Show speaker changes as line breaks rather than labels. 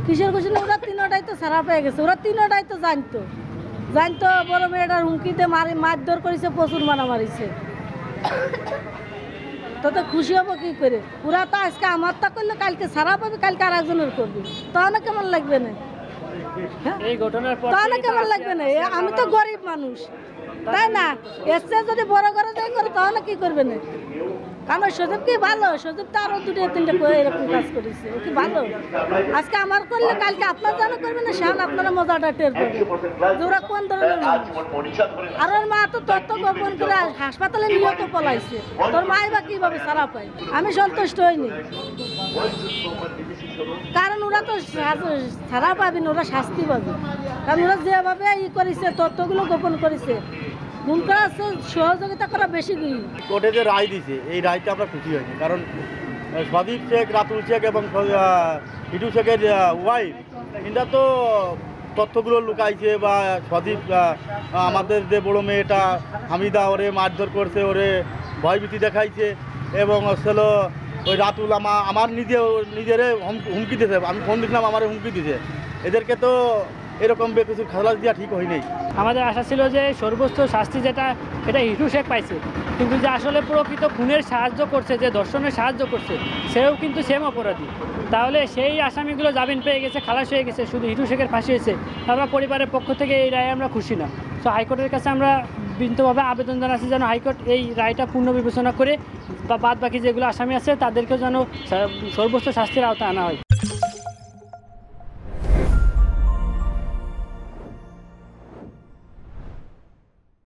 কিসের খুশি না, ওরা তিনটাই তো ছাড়া পেয়ে গেছে, ওরা তিনটাই তো জানতো বড় মেয়েটার হুমকিতে মারধর করেছে, প্রচুর মারামারিছে। তো খুশি হবো কি করে? ওরা তো আজকে আমার তা করলে কালকে ছাড়া পাবে, কালকে আর একজনের করবে, তাহলে কেমন লাগবে না?
এই ঘটনার পর
তাহলে কেমন লাগবে না? আমি তো গরিব মানুষ, তাই না? এসে যদি বড় করে যাই করে তাহলে কি করবে না? কারণ সজীব কি ভালো? সজীব তো আরো দুটো তিনটে এরকম কাজ করেছে, ও কি ভালো? আজকে আমার করলে কালকে আপনার জানা করবে না, সেখানে আপনারা মজাটা টের পাবেন যে ওরা কোন ধরনের মানুষ। আর ওর মা তো তথ্য গোপন করে হাসপাতালে নিয়ে তো পলাইছে, তোর মাই বা কিভাবে ছাড়া পায়? আমি সন্তুষ্ট হইনি, কারণ ওরা তো ছাড়া পাবে না, ওরা শাস্তি পাবে। কারণ ওরা যেভাবে করেছে, তথ্যগুলো গোপন করেছে, গুম করা সহযোগিতা করা বেশি গুলি।
কোর্টে যে রায় দিয়েছে, এই রায়তে আমরা খুশি হইনি। কারণ সদীপ শেখ, রাতুল শেখ এবং হিটু শেখের ওয়াইফ, এরা তো তথ্যগুলো লুকাইছে, বা সদীপ আমাদের যে বড়ো মেয়েটা হামিদা, ওরে মারধর করছে, ওরে ভয়ভীতি দেখাইছে, এবং হলো ওই রাতুল আমার নিজেরে হুমকি দিয়েছে। আমি ফোন দিয়েছিলাম, আমার হুমকি দিয়েছে। এদেরকে তো এরকম কিছু খালাস দেওয়া ঠিক হয়নি।
আমাদের আশা ছিল যে সর্বোচ্চ শাস্তি যেটা, এটা হিটু শেখ পাইছে, কিন্তু যে আসলে প্রকৃত খুনের সাহায্য করছে, যে ধর্ষণের সাহায্য করছে, সেও কিন্তু সেম অপরাধী। তাহলে সেই আসামিগুলো জামিন পেয়ে গেছে, খালাস হয়ে গেছে, শুধু হিটু শেখের ফাঁসি হয়েছে। আমরা পরিবারের পক্ষ থেকে এই রায়ে আমরা খুশি না। তো হাইকোর্টের কাছে আমরা বিনীতভাবে আবেদন জানাচ্ছি যেন হাইকোর্ট এই রায়টা পুনর্বিবেচনা করে বা বাদ বাকি যেগুলো আসামি আছে তাদেরকেও যেন সর্বোচ্চ শাস্তির আওতায় আনা হয়।